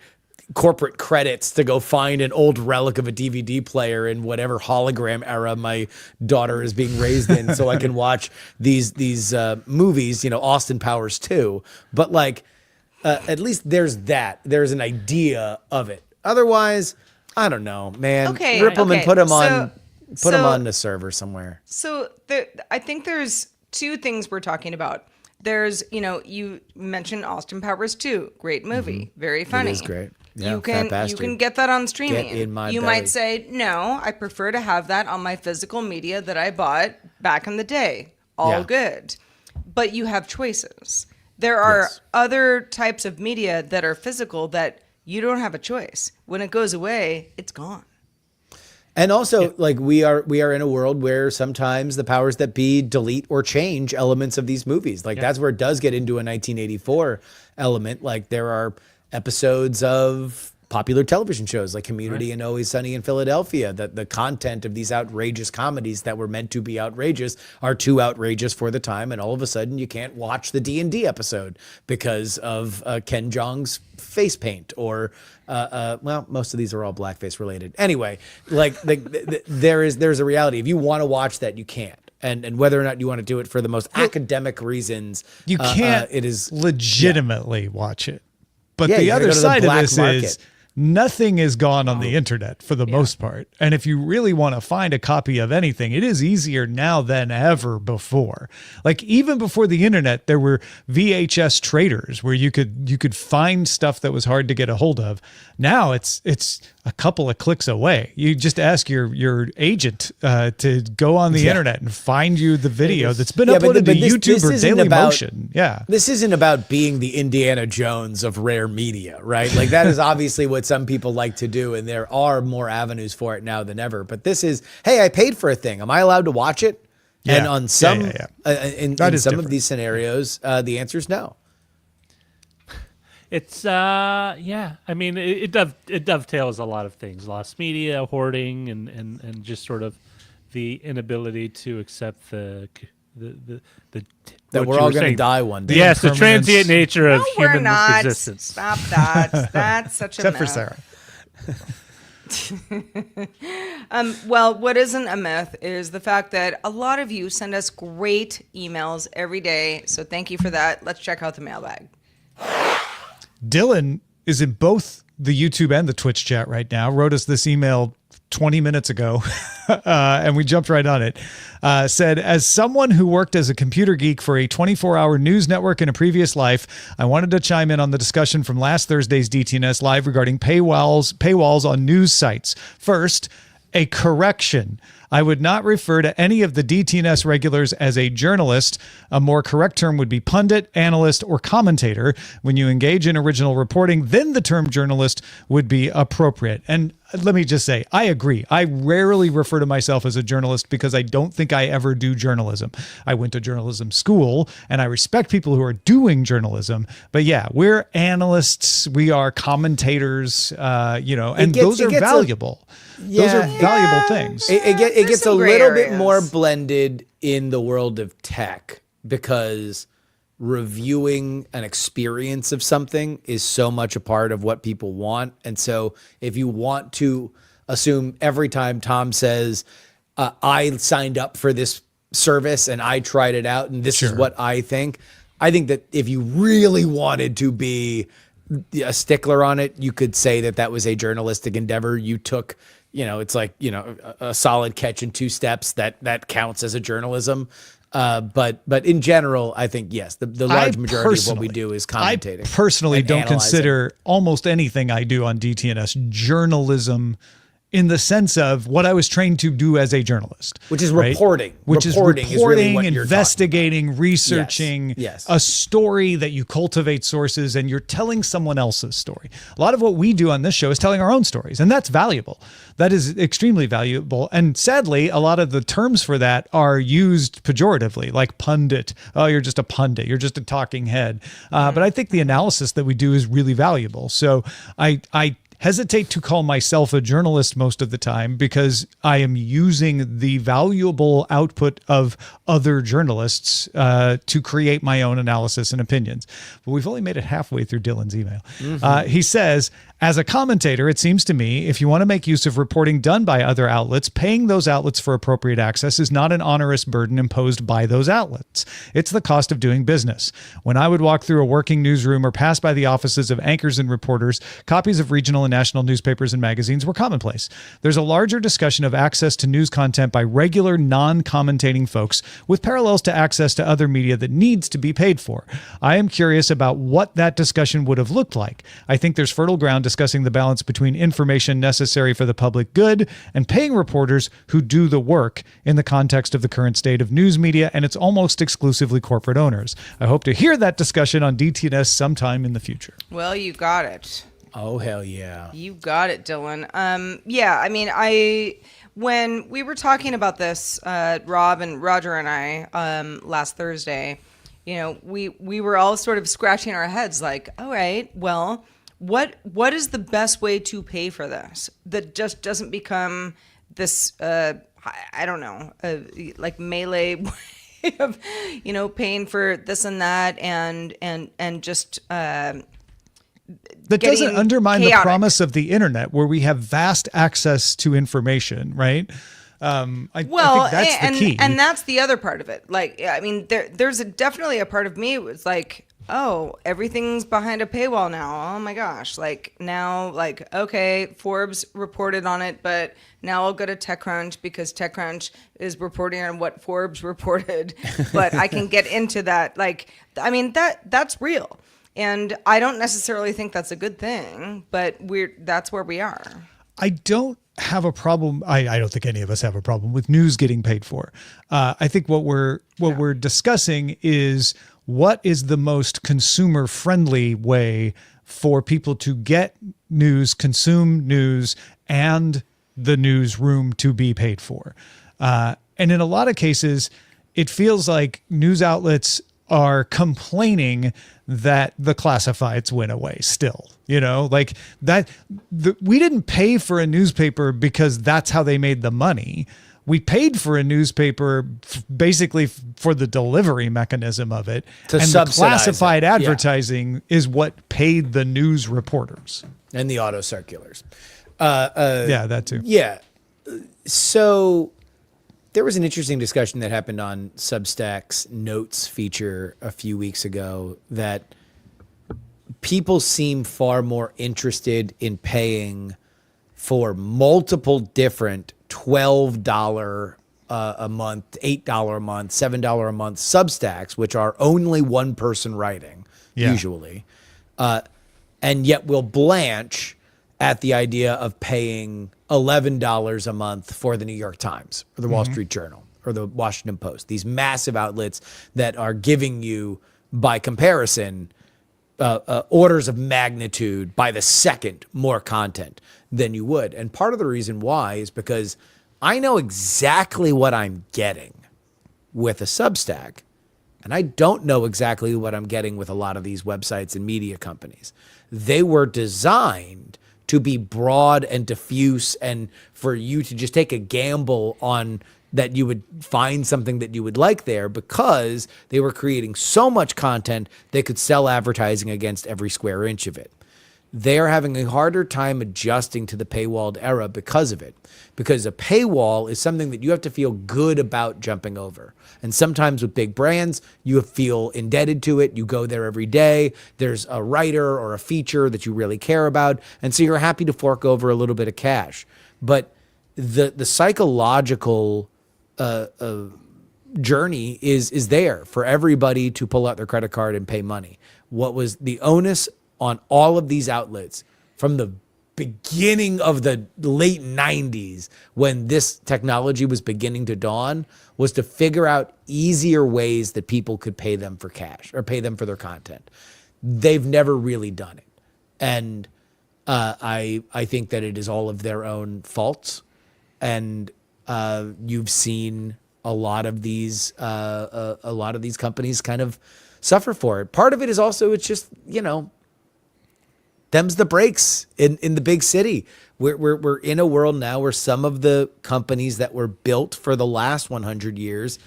D: corporate credits to go find an old relic of a DVD player in whatever hologram era my daughter is being raised in, so I can watch these movies, Austin Powers 2. But at least there's an idea of it. Otherwise, I don't know, man.
A: Okay,
D: Rip them and put them on the server somewhere.
A: So I think there's two things we're talking about. There's, you mentioned Austin Powers 2, great movie, very funny.
D: It is great. Yeah,
A: you can get that on streaming.
D: Get in my
A: you
D: belly.
A: might say, no, I prefer to have that on my physical media that I bought back in the day. All good. But you have choices. There are other types of media that are physical that you don't have a choice. When it goes away, it's gone.
D: And also, we are in a world where sometimes the powers that be delete or change elements of these movies. That's where it does get into a 1984 element. Like there are episodes of popular television shows like Community and Always Sunny in Philadelphia, that the content of these outrageous comedies that were meant to be outrageous are too outrageous for the time, and all of a sudden you can't watch the D&D episode because of Ken Jeong's face paint or most of these are all blackface related. Anyway, there's a reality. If you want to watch that, you can't. And whether or not you want to do it for the most academic reasons,
C: You can't
D: it is
C: legitimately watch it. But
D: Yeah,
C: the
D: you gotta
C: other
D: go to the
C: side of
D: black
C: this
D: market.
C: is nothing is gone on the internet for the most part. And if you really want to find a copy of anything, it is easier now than ever before. Like even before the internet, there were VHS traders where you could find stuff that was hard to get a hold of. Now it's a couple of clicks away. You just ask your agent to go on the internet and find you the video that's been uploaded to YouTube or Dailymotion. Yeah.
D: This isn't about being the Indiana Jones of rare media, right? Like that is obviously what some people like to do, and there are more avenues for it now than ever. But this is, hey, I paid for a thing. Am I allowed to watch it?
C: Yeah.
D: And on some, in some
C: different.
D: of these scenarios, the answer is no.
B: It's yeah. I mean, it dovetails a lot of things: lost media, hoarding, and just sort of the inability to accept the
D: that we're all going to die one day.
B: Yes, the transient nature of
A: we're
B: human
A: not.
B: existence.
A: Stop that. That's such a
C: Except for
A: Sarah. Well, what isn't a myth is the fact that a lot of you send us great emails every day. So thank you for that. Let's check out the mailbag.
C: Dylan is in both the YouTube and the Twitch chat right now. Wrote us this email 20 minutes ago, and we jumped right on it. Said, as someone who worked as a computer geek for a 24-hour news network in a previous life, I wanted to chime in on the discussion from last Thursday's DTNS Live regarding paywalls on news sites. First, a correction. I would not refer to any of the DTNS regulars as a journalist. A more correct term would be pundit, analyst, or commentator. When you engage in original reporting, then the term journalist would be appropriate. And let me just say, I agree. I rarely refer to myself as a journalist because I don't think I ever do journalism. I went to journalism school, and I respect people who are doing journalism. But yeah, we're analysts. We are commentators, and those are valuable. Those are valuable things.
D: It gets a little bit more blended in the world of tech because reviewing an experience of something is so much a part of what people want. And so if you want to assume every time Tom says, I signed up for this service and I tried it out and this is what I think that if you really wanted to be a stickler on it, you could say that was a journalistic endeavor. You took, it's like, a solid catch in 2 steps that counts as a journalism. But in general, I think, yes, the large majority of what we do is commentating.
C: I personally don't consider almost anything I do on DTNS journalism in the sense of what I was trained to do as a journalist.
D: Which is reporting.
C: Which
D: reporting
C: is
D: really
C: investigating, researching
D: Yes.
C: a story that you cultivate sources and you're telling someone else's story. A lot of what we do on this show is telling our own stories, and that's valuable. That is extremely valuable. And sadly, a lot of the terms for that are used pejoratively, like pundit. Oh, you're just a pundit. You're just a talking head. But I think the analysis that we do is really valuable. So I hesitate to call myself a journalist most of the time because I am using the valuable output of other journalists to create my own analysis and opinions. But we've only made it halfway through Dylan's email. He says, as a commentator, it seems to me, if you want to make use of reporting done by other outlets, paying those outlets for appropriate access is not an onerous burden imposed by those outlets. It's the cost of doing business. When I would walk through a working newsroom or pass by the offices of anchors and reporters, copies of regional and national newspapers and magazines were commonplace. There's a larger discussion of access to news content by regular non-commentating folks with parallels to access to other media that needs to be paid for. I am curious about what that discussion would have looked like. I think there's fertile ground discussing the balance between information necessary for the public good and paying reporters who do the work in the context of the current state of news media and its almost exclusively corporate owners. I hope to hear that discussion on DTNS sometime in the future.
A: Well, you got it.
D: Oh, hell yeah.
A: You got it, Dylan. When we were talking about this, Rob and Roger and I, last Thursday, we were all sort of scratching our heads like, all right, well, what is the best way to pay for this that just doesn't become this, I don't know, like melee way of, paying for this and that and just,
C: that doesn't undermine
A: chaotic.
C: The promise of the internet where we have vast access to information, right? I think that's the key.
A: And that's the other part of it. Like, I mean, there's definitely a part of me. It was like, oh, everything's behind a paywall now. Oh my gosh. Like now, like, okay, Forbes reported on it, but now I'll go to TechCrunch because TechCrunch is reporting on what Forbes reported, but I can get into that. Like, I mean, that's real. And I don't necessarily think that's a good thing, but that's where we are.
C: I don't have a problem. I don't think any of us have a problem with news getting paid for. I think what we're discussing is what is the most consumer friendly way for people to get news, consume news, and the newsroom to be paid for. And in a lot of cases, it feels like news outlets are complaining that the classifieds went away still, like that we didn't pay for a newspaper because that's how they made the money. We paid for a newspaper basically for the delivery mechanism of it. And the classified advertising is what paid the news reporters.
D: And the auto circulars.
C: Yeah, that too.
D: Yeah. So there was an interesting discussion that happened on Substack's notes feature a few weeks ago that people seem far more interested in paying for multiple different $12 a month, $8 a month, $7 a month Substacks, which are only one person writing, usually, and yet will blanch at the idea of paying $11 a month for the New York Times or the Wall Street Journal or the Washington Post, these massive outlets that are giving you, by comparison, orders of magnitude by the second more content than you would. And part of the reason why is because I know exactly what I'm getting with a Substack, and I don't know exactly what I'm getting with a lot of these websites and media companies. They were designed to be broad and diffuse and for you to just take a gamble on that you would find something that you would like there because they were creating so much content they could sell advertising against every square inch of it. They're having a harder time adjusting to the paywalled era because of it. Because a paywall is something that you have to feel good about jumping over. And sometimes with big brands, you feel indebted to it. You go there every day. There's a writer or a feature that you really care about. And so you're happy to fork over a little bit of cash. But the psychological journey is there for everybody to pull out their credit card and pay money. What was the onus on all of these outlets from the beginning of the late 90s when this technology was beginning to dawn was to figure out easier ways that people could pay them for cash or pay them for their content. They've never really done it. And I think that it is all of their own faults. And you've seen a lot of these companies kind of suffer for it. Part of it is also, it's just, them's the breaks in the big city. We're in a world now where some of the companies that were built for the last 100 years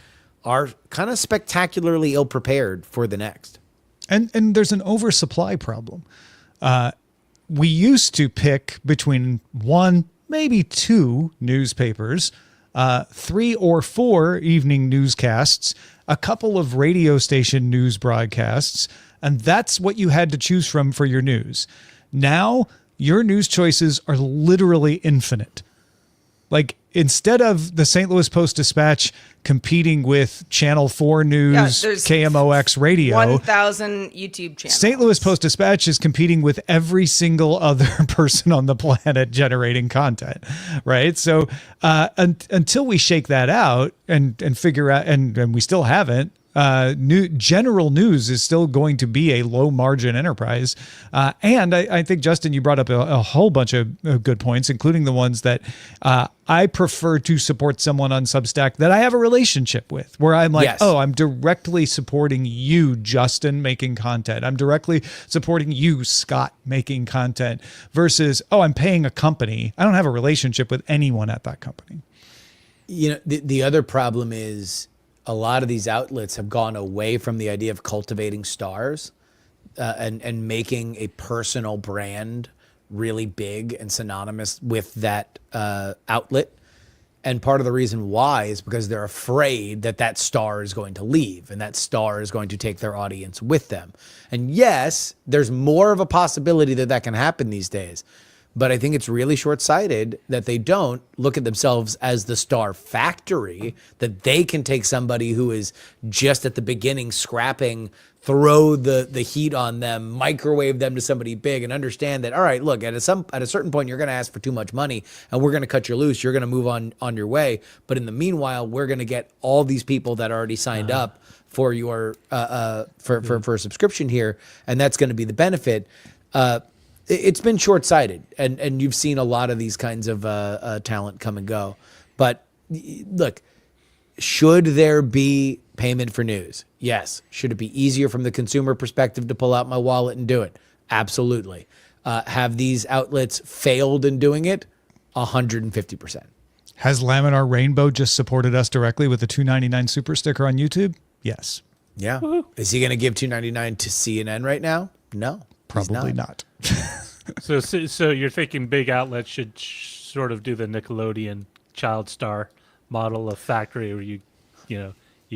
D: are kind of spectacularly ill prepared for the next.
C: And there's an oversupply problem. We used to pick between one, maybe two newspapers, 3 or 4 evening newscasts, a couple of radio station news broadcasts, and that's what you had to choose from for your news. Now, your news choices are literally infinite. Like, instead of the St. Louis Post-Dispatch competing with Channel 4 News, KMOX Radio,
A: 1,000 YouTube channels.
C: St. Louis Post-Dispatch is competing with every single other person on the planet generating content, right? So until we shake that out and figure out, and we still haven't, general news is still going to be a low margin enterprise. And I think, Justin, you brought up a whole bunch of good points, including the ones that I prefer to support someone on Substack that I have a relationship with, where I'm like, oh, I'm directly supporting you, Justin, making content. I'm directly supporting you, Scott, making content, versus, oh, I'm paying a company. I don't have a relationship with anyone at that company.
D: The other problem is, a lot of these outlets have gone away from the idea of cultivating stars and making a personal brand really big and synonymous with that outlet. And part of the reason why is because they're afraid that that star is going to leave and that star is going to take their audience with them. And yes, there's more of a possibility that that can happen these days. But I think it's really short-sighted that they don't look at themselves as the star factory, that they can take somebody who is just at the beginning scrapping, throw the heat on them, microwave them to somebody big, and understand that, all right, look, at a certain point, you're going to ask for too much money, and we're going to cut you loose. You're going to move on your way. But in the meanwhile, we're going to get all these people that already signed up for your for a subscription here, and that's going to be the benefit. It's been short-sighted, and you've seen a lot of these kinds of talent come and go. But look, should there be payment for news? Yes. Should it be easier from the consumer perspective to pull out my wallet and do it? Absolutely. Have these outlets failed in doing it? 150%.
C: Has Laminar Rainbow just supported us directly with the $2.99 super sticker on YouTube? Yes.
D: Yeah. Woo-hoo. Is he going to give $2.99 to CNN right now? No.
C: Probably not.
B: So you're thinking big outlets should sort of do the Nickelodeon child star model of factory, where you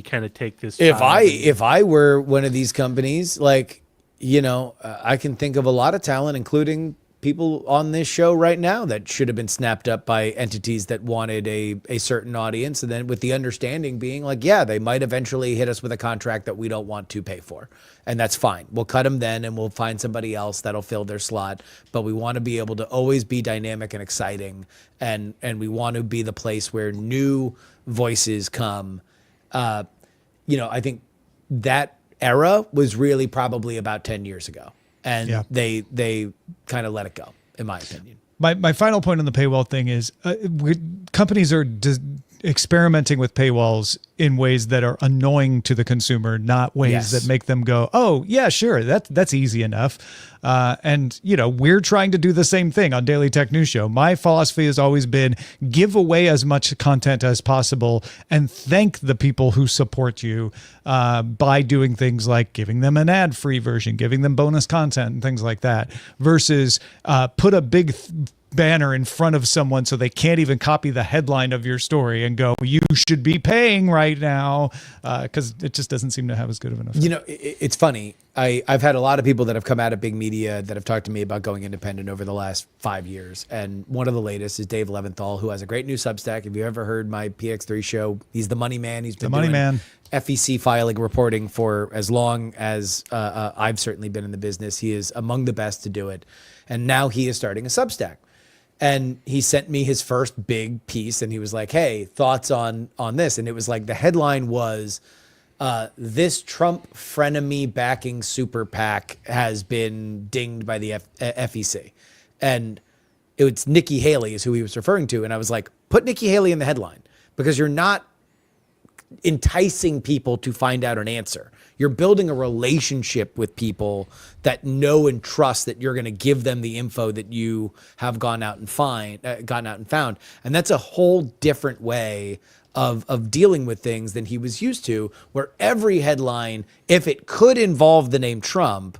B: kind of take this.
D: If I were one of these companies, like, I can think of a lot of talent, including people on this show right now, that should have been snapped up by entities that wanted a certain audience. And then with the understanding being like, yeah, they might eventually hit us with a contract that we don't want to pay for. And that's fine. We'll cut them then and we'll find somebody else that'll fill their slot. But we want to be able to always be dynamic and exciting. And we want to be the place where new voices come. I think that era was really probably about 10 years ago. And they kind of let it go, in my opinion.
C: My final point on the paywall thing is companies are experimenting with paywalls in ways that are annoying to the consumer, not ways that make them go, oh, yeah, sure, that's easy enough. And we're trying to do the same thing on Daily Tech News Show. My philosophy has always been give away as much content as possible and thank the people who support you by doing things like giving them an ad-free version, giving them bonus content and things like that, versus put a big banner in front of someone so they can't even copy the headline of your story and go, you should be paying right now, because it just doesn't seem to have as good of an effect.
D: It's funny. I've had a lot of people that have come out of big media that have talked to me about going independent over the last 5 years. And one of the latest is Dave Leventhal, who has a great new Substack. If you ever heard my PX3 show, he's the money man. He's been doing FEC filing reporting for as long as I've certainly been in the business. He is among the best to do it. And now he is starting a Substack. And he sent me his first big piece and he was like, hey, thoughts on this? And it was like, the headline was, this Trump frenemy backing super PAC has been dinged by the FEC. And it's Nikki Haley is who he was referring to. And I was like, put Nikki Haley in the headline, because you're not enticing people to find out an answer. You're building a relationship with people that know and trust that you're going to give them the info that you have gone out and found. And that's a whole different way of dealing with things than he was used to, where every headline, if it could involve the name Trump,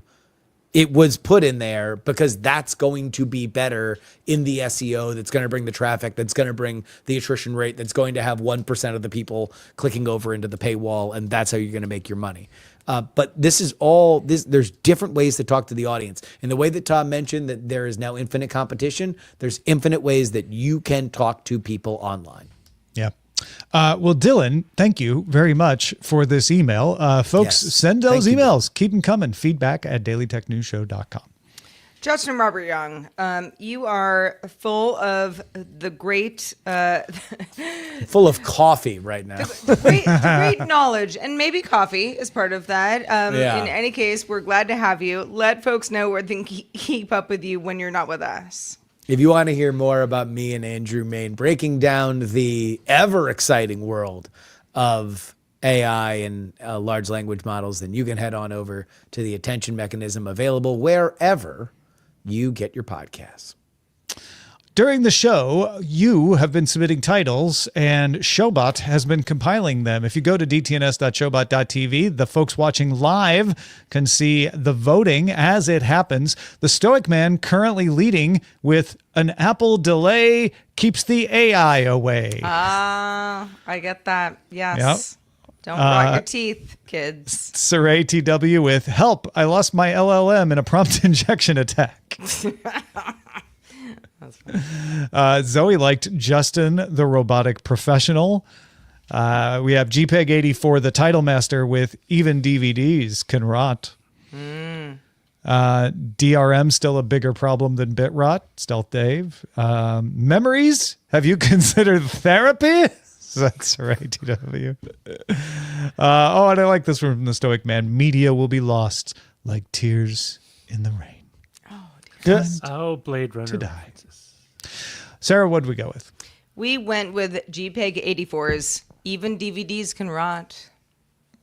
D: it was put in there because that's going to be better in the SEO, that's going to bring the traffic, that's going to bring the attrition rate, that's going to have 1% of the people clicking over into the paywall, and that's how you're going to make your money. But this is all, there's different ways to talk to the audience. And the way that Tom mentioned that there is now infinite competition, there's infinite ways that you can talk to people online.
C: Yeah. Well, Dylan, thank you very much for this email. Folks, send those emails. Keep them coming. feedback@dailytechnewsshow.com.
A: Justin Robert Young, you are full of the great...
D: full of coffee right now.
A: the great knowledge, and maybe coffee is part of that. In any case, we're glad to have you. Let folks know where they can keep up with you when you're not with us.
D: If you want to hear more about me and Andrew Main breaking down the ever exciting world of AI and large language models, then you can head on over to the Attention Mechanism, available wherever you get your podcasts.
C: During the show, you have been submitting titles, and Showbot has been compiling them. If you go to dtns.showbot.tv, the folks watching live can see the voting as it happens. The Stoic Man currently leading with an Apple delay keeps the AI away.
A: I get that. Yes.
C: Yep.
A: Don't rot your teeth, kids.
C: Saray TW with help. I lost my LLM in a prompt injection attack. Zoe liked Justin, the robotic professional. We have JPEG84, the title master with even DVDs can rot. DRM still a bigger problem than bit rot. Stealth Dave. Memories? Have you considered therapy? That's right, TW. And I like this one from the Stoic Man. Media will be lost like tears in the rain.
B: Oh, Blade Runner.
C: To die. Sarah, what did we go with?
A: We went with JPEG 84's even DVDs can rot.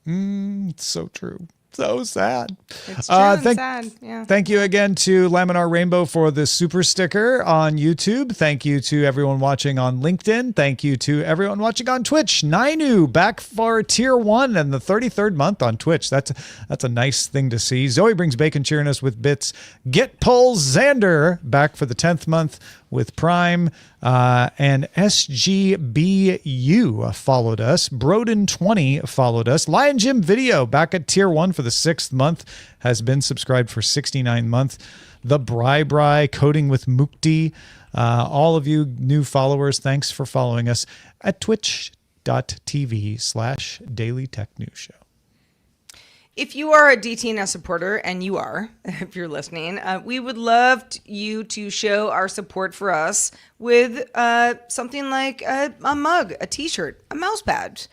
C: It's so true. So sad.
A: It's true and sad. Yeah.
C: Thank you again to Laminar Rainbow for the super sticker on YouTube. Thank you to everyone watching on LinkedIn. Thank you to everyone watching on Twitch. Nainu back for tier 1 and the 33rd month on Twitch. That's a nice thing to see. Zoe brings bacon cheering us with bits. Get Pull Xander back for the 10th month with Prime. And SGBU followed us. Broden20 followed us. Lion Jim Video back at tier 1 for the 6th month has been subscribed for 69 months. The Bri Coding with Mukti. All of you new followers, thanks for following us at twitch.tv/Daily Tech News Show.
A: If you are a DTNS supporter, and you are, if you're listening, we would love you to show our support for us with something like a mug, a t-shirt, a mouse pad.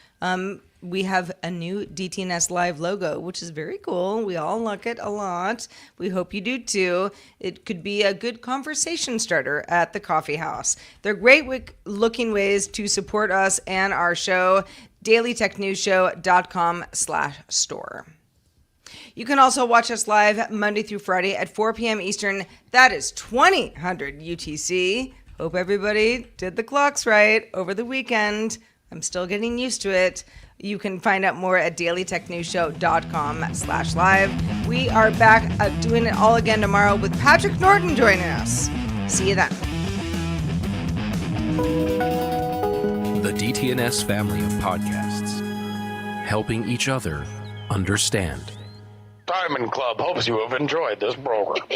A: We have a new DTNS Live logo, which is very cool. We all like it a lot. We hope you do too. It could be a good conversation starter at the coffee house. They're great looking ways to support us and our show, dailytechnewsshow.com/store. You can also watch us live Monday through Friday at 4 p.m. Eastern. That is 2000 UTC. Hope everybody did the clocks right over the weekend. I'm still getting used to it. You can find out more at dailytechnewsshow.com/live. We are back doing it all again tomorrow with Patrick Norton joining us. See you then.
E: The DTNS family of podcasts, helping each other understand.
F: Diamond Club hopes you have enjoyed this program.